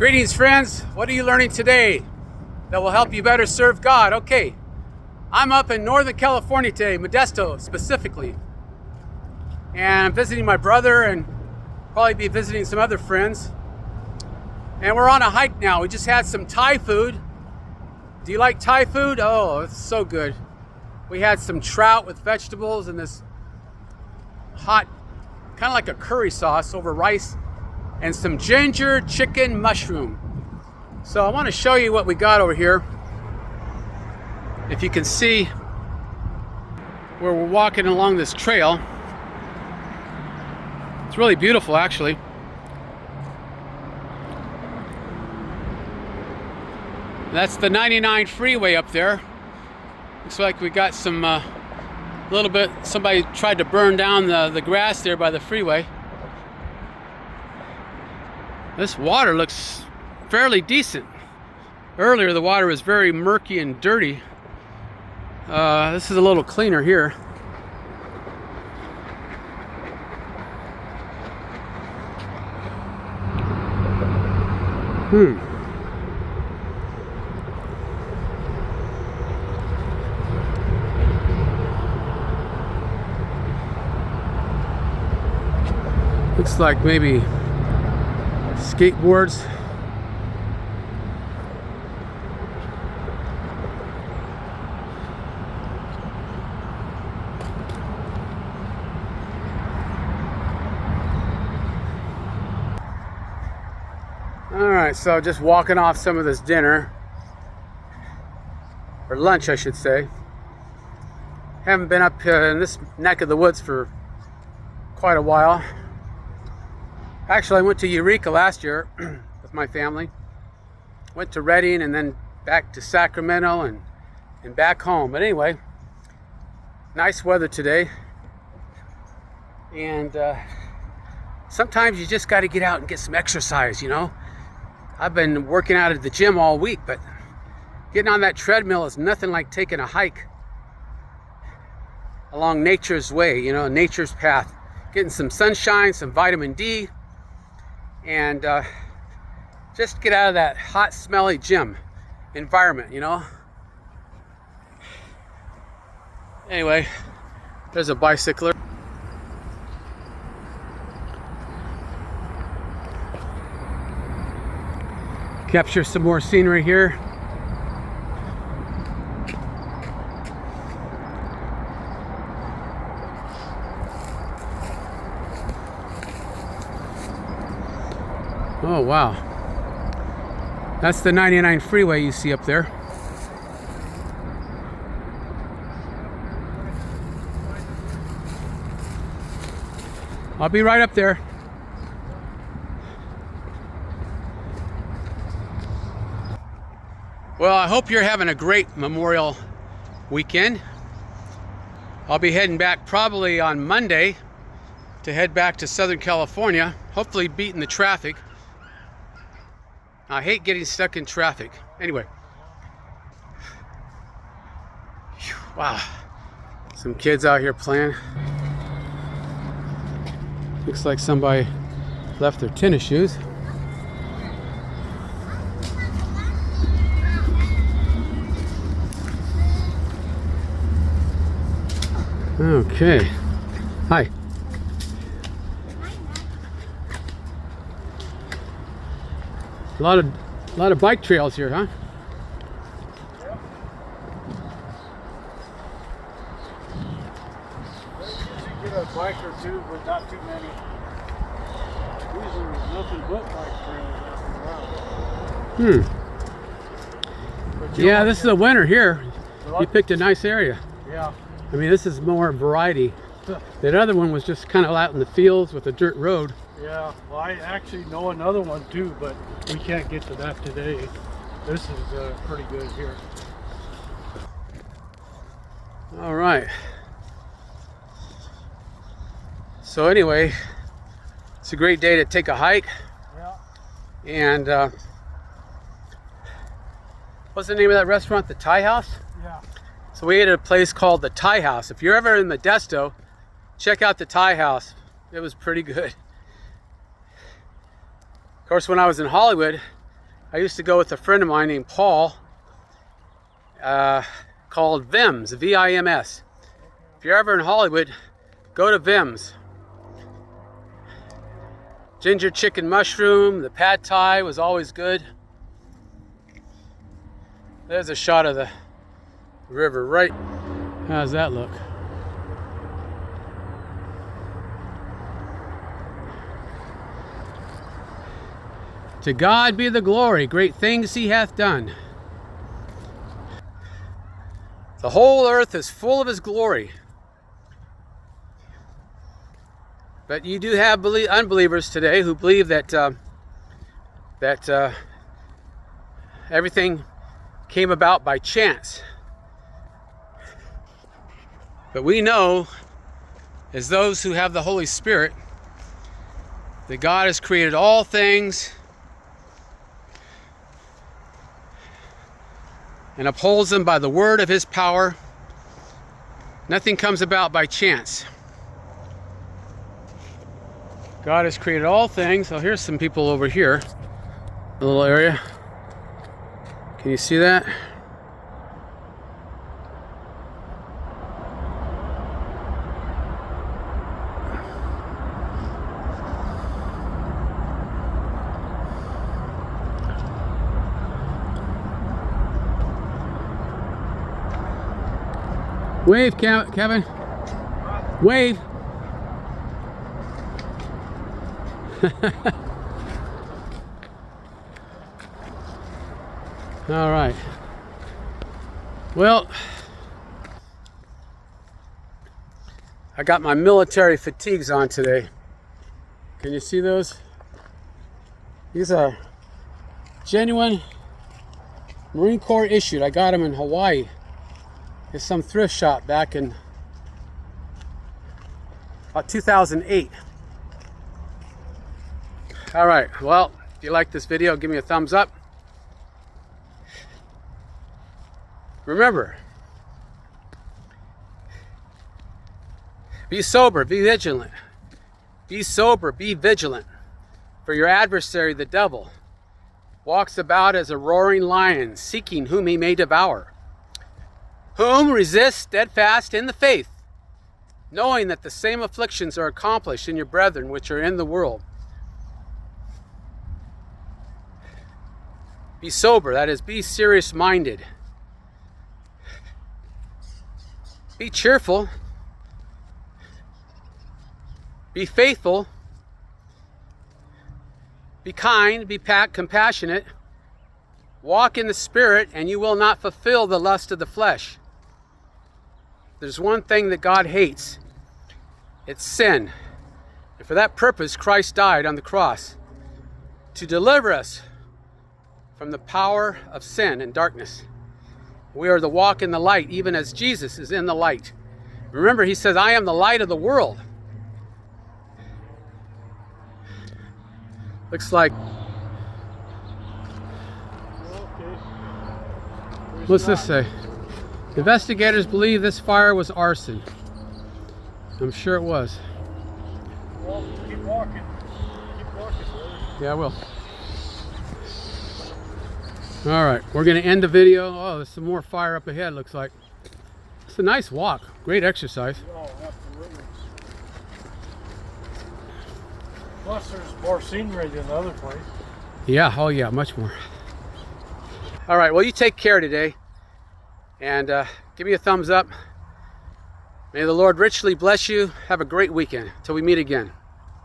Greetings, friends. What are you learning today that will help you better serve God? Okay, I'm up in Northern California today, Modesto specifically. And I'm visiting my brother and probably be visiting some other friends. And we're on a hike now. We just had some Thai food. Do you like Thai food? Oh, it's so good. We had some trout with vegetables and this hot, kind of like a curry sauce over rice, and some ginger chicken mushroom. So I want to show you what we got over here. If you can see where we're walking along this trail, it's really beautiful actually. That's the 99 freeway up there. Looks like we got some little bit, somebody tried to burn down the grass there by the freeway. This water looks fairly decent. Earlier the water was very murky and dirty. This is a little cleaner here. Looks like maybe skateboards. Alright, so just walking off some of this dinner, or lunch I should say. Haven't been up in this neck of the woods for quite a while. Actually, I went to Eureka last year with my family. Went to Redding and then back to Sacramento and back home. But anyway, nice weather today. And sometimes you just got to get out and get some exercise, you know. I've been working out at the gym all week, but getting on that treadmill is nothing like taking a hike along nature's way, you know, nature's path. Getting some sunshine, some vitamin D, and just get out of that hot, smelly gym environment, you know. Anyway, there's a bicycler. Capture some more scenery here. Oh wow, that's the 99 freeway you see up there. I'll be right up there. Well, I hope you're having a great Memorial weekend. I'll be heading back probably on Monday to head back to Southern California, hopefully beating the traffic. I hate getting stuck in traffic. Anyway. Wow. Some kids out here playing. Looks like somebody left their tennis shoes. Okay. Hi. A lot of bike trails here, huh? You usually get a bike or two, but not too many. Usually there's nothing but bike trails after a while. Yeah, this is a winter here. You picked a nice area. Yeah. I mean, this is more variety. That other one was just kind of out in the fields with a dirt road. Yeah, well, I actually know another one too, but we can't get to that today. This is pretty good here. All right. So anyway, it's a great day to take a hike. Yeah. And what's the name of that restaurant? The Thai House? Yeah. So we ate at a place called the Thai House. If you're ever in Modesto, check out the Thai House. It was pretty good. Of course, when I was in Hollywood, I used to go with a friend of mine named Paul, called Vim's, V-I-M-S. If you're ever in Hollywood, go to Vim's. Ginger chicken mushroom, the pad thai was always good. There's a shot of the river right. How does that look? To God be the glory, great things he hath done. The whole earth is full of his glory. But you do have unbelievers today who believe that everything came about by chance. But we know, as those who have the Holy Spirit, that God has created all things and upholds them by the word of his power. Nothing comes about by chance. God has created all things. Oh, here's some people over here. A little area. Can you see that? Wave, Kevin. Wave. All right. Well, I got my military fatigues on today. Can you see those? These are genuine Marine Corps issued. I got them in Hawaii. It's some thrift shop back in about 2008. All right, well, if you like this video, give me a thumbs up. Remember, be sober, be vigilant. Be sober, be vigilant. For your adversary, the devil, walks about as a roaring lion, seeking whom he may devour. Whom resist steadfast in the faith, knowing that the same afflictions are accomplished in your brethren which are in the world. Be sober, that is, be serious-minded. Be cheerful. Be faithful. Be kind, be compassionate. Walk in the Spirit, and you will not fulfill the lust of the flesh. There's one thing that God hates. It's sin. And for that purpose, Christ died on the cross, to deliver us from the power of sin and darkness. We are to walk in the light, even as Jesus is in the light. Remember, he says, I am the light of the world. Looks like... What's this say? Investigators believe this fire was arson. I'm sure it was. Well, keep walking. Keep walking, brother. Yeah, I will. All right, we're going to end the video. Oh, there's some more fire up ahead, looks like. It's a nice walk. Great exercise. Oh, absolutely. Plus, there's more scenery than the other place. Yeah, oh yeah, much more. All right, well, you take care today. And give me a thumbs up. May the Lord richly bless you. Have a great weekend. Till we meet again.